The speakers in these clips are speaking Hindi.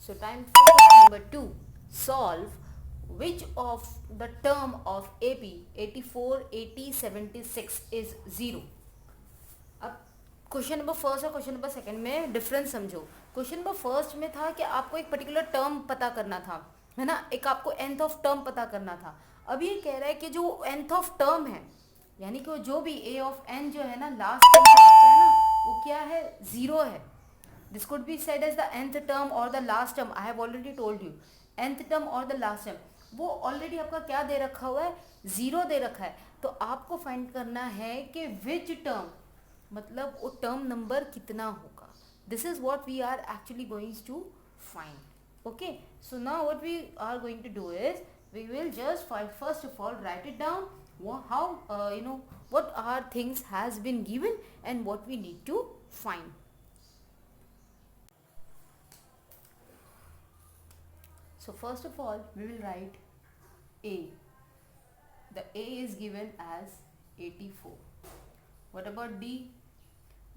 So time for question number 2. Solve which of the term of AP 84, 80, 76 is 0. अब क्वेश्चन नंबर फर्स्ट और क्वेश्चन नंबर सेकंड में डिफरेंस समझो. क्वेश्चन नंबर फर्स्ट में था कि आपको एक पर्टिकुलर टर्म पता करना था, है ना, एक आपको nth ऑफ टर्म पता करना था. अब ये कह रहा है कि जो nth ऑफ टर्म है, यानी कि जो भी a ऑफ n जो है ना, लास्ट टर्म जो आपका है ना, वो क्या है, जीरो है. This could be said as the nth term or the last term. I have already told you. nth term or the last term. वो ऑलरेडी आपका क्या दे रखा हुआ है, जीरो दे रखा है. तो आपको फाइंड करना है कि विच टर्म, मतलब वो टर्म नंबर कितना होगा. This is what we are actually going to find. Okay, so now what we are going to do is we will just first of all write it down how what are things has been given and what we need to find. So first of all, we will write A. The A is given as 84. What about D?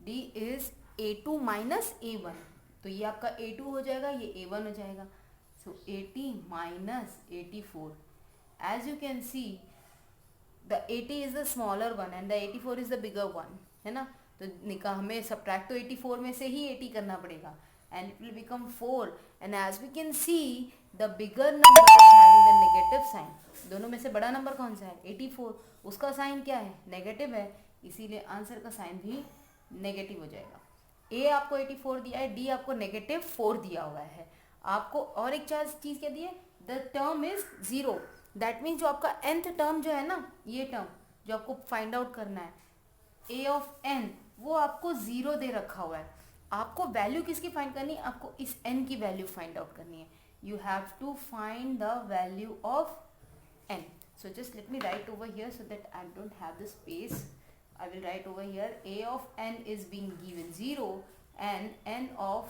D is A2 minus A1. तो ये आपका A2 हो जाएगा, ये A1 हो जाएगा. So 80 minus 84. As you can see, the 80 is the smaller one and the 84 is the bigger one. है ना, तो हमें subtract तो 84 में से ही 80 करना पड़ेगा. And it will become 4. And as we can see, the bigger number is having the negative sign. दोनों में से बड़ा नंबर कौन सा है, 84. उसका साइन क्या है, नेगेटिव है, इसीलिए आंसर का साइन भी नेगेटिव हो जाएगा. ए आपको 84 दिया है, डी आपको नेगेटिव 4 दिया हुआ है. आपको और एक चीज क्या दी है, the term is zero. That means जो आपका nth टर्म जो है ना, ये टर्म जो आपको फाइंड आउट करना है, ए ऑफ एन, वो आपको जीरो दे रखा हुआ है. आपको वैल्यू किसकी फाइंड करनी है, आपको इस n की वैल्यू फाइंड आउट करनी है. You have to find the value of n. So just let me write over here so that I don't have the space. I will write over here a of n is being given 0 and n of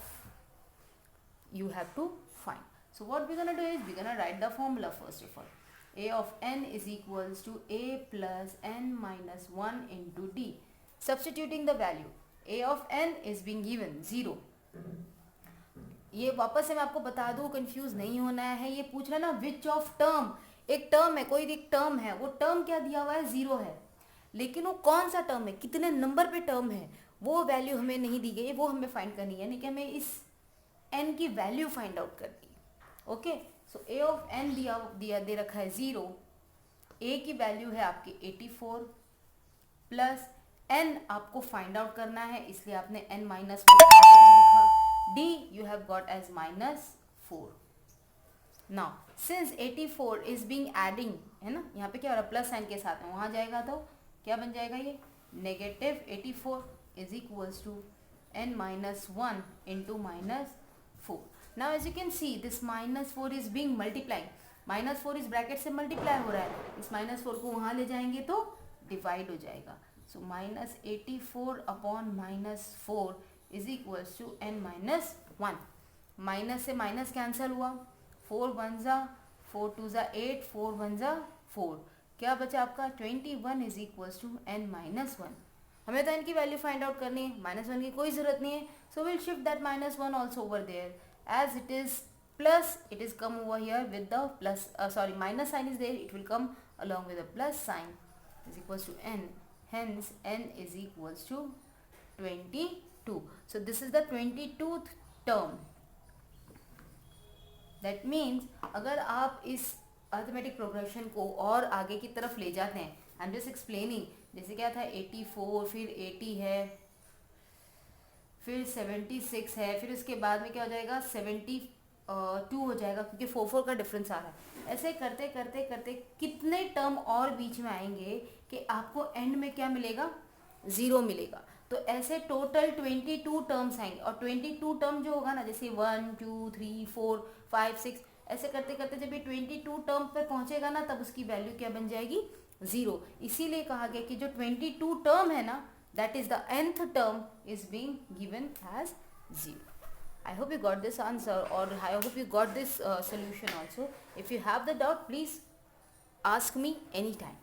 you have to find. So what we're gonna do is we're gonna write the formula first of all. A of n is equals to a plus n minus 1 into d. Substituting the value, a of n is being given 0. ये वापस से मैं आपको बता दूं, कंफ्यूज नहीं होना है. ये पूछ रहा है ना विच ऑफ टर्म, एक टर्म है, कोई एक टर्म है, वो टर्म क्या दिया हुआ है, जीरो है, लेकिन वो कौन सा टर्म है, कितने नंबर पे टर्म है, वो वैल्यू हमें नहीं दी गई, वो हमें फाइंड करनी है. यानी कि हमें इस n की वैल्यू फाइंड आउट करनी है. Okay, so a of n दिया दे रखा है 0. a की वैल्यू है आपकी 84 प्लस n आपको फाइंड आउट करना है, इसलिए आपने n माइनस लिखा. d you have got as minus 4. now since 84 is being adding, है ना, यहाँ पे क्या हो रहा है, प्लस साइन के साथ में, वहाँ जाएगा तो क्या बन जाएगा, ये negative 84 is equals to n minus 1 into minus 4. Now as you can see this minus 4 is being multiplying. Minus 4 इस ब्रैकेट से मल्टीप्लाई हो रहा है, इस माइनस 4 को वहाँ ले जाएंगे तो डिवाइड हो जाएगा. So minus 84 upon minus 4 is equals to n minus 1. Minus से माइनस कैंसिल हुआ, 4 1 जा 4 2 जा 8, 4 1 जा 4, क्या बचा आपका 21 is equals to n minus 1. हमें तो n की वैल्यू फाइंड आउट करनी है, माइनस 1 की कोई जरूरत नहीं है. So will shift that minus 1 also over there as it is plus, it is come over here with the plus, sorry minus sign is there, it will come along with the plus sign is equals to n. Hence n is equals to 22. So this is the 22th term. That means अगर आप इस अर्थमेटिक प्रोग्रेशन को और आगे की तरफ ले जाते हैं, आई एम जस्ट एक्सप्लेनिंग, जैसे क्या था 84, फिर 80 है, फिर 76 है, फिर उसके बाद में क्या हो जाएगा 72 हो जाएगा, क्योंकि 4 का डिफरेंस आ रहा है. ऐसे करते करते करते कितने टर्म और बीच में आएंगे कि आपको एंड में क्या मिलेगा, जीरो मिलेगा. तो ऐसे टोटल 22 टर्म्स आएंगे, और 22 टर्म जो होगा ना, जैसे 1 2 3 4 5 6, ऐसे करते करते जब ये 22 टर्म पे पहुंचेगा ना, तब उसकी वैल्यू क्या बन जाएगी, जीरो. इसीलिए कहा गया कि जो 22 टर्म है ना, that is the nth term is being given as 0. I hope you got this answer, or I hope you got this solution also. If you have the doubt, please ask me anytime.